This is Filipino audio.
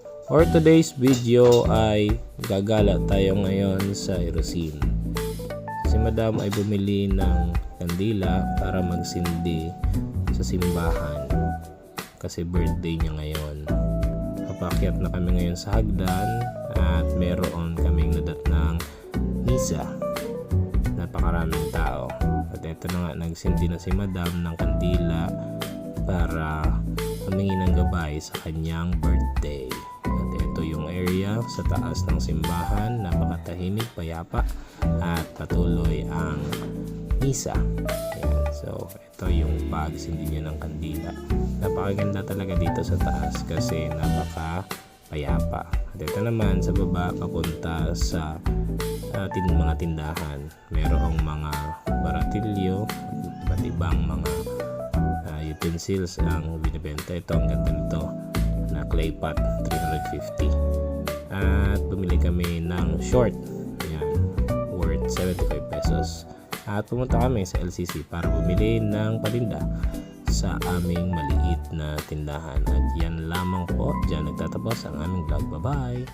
For today's video ay gagala tayo ngayon sa Erosin. Si Madam ay bumili ng kandila para magsindi sa simbahan kasi birthday niya ngayon. Papakyat na kami ngayon sa hagdan at meron kaming nadat ng misa. Napakaraming tao. At ito na nga, nagsindi na si Madam ng kandila para humingi ng gabay sa kanyang birthday. At ito yung area sa taas ng simbahan, napakatahimik, payapa at patuloy ang misa. Ayan. So ito yung pagsindi niya ng kandila. Napakaganda talaga dito sa taas kasi napaka payapa. At ito naman sa baba papunta sa mga tindahan. Merong mga baratilyo, iba't ibang mga utensils ang binibenta. Ito ang ganda nito na clay pot, 350. At bumili kami ng short, ayan, worth 75 pesos. At pumunta kami sa LCC para bumili ng paninda sa aming maliit na tindahan. At yan lamang po, dyan nagtatapos ang aming vlog. Bye bye!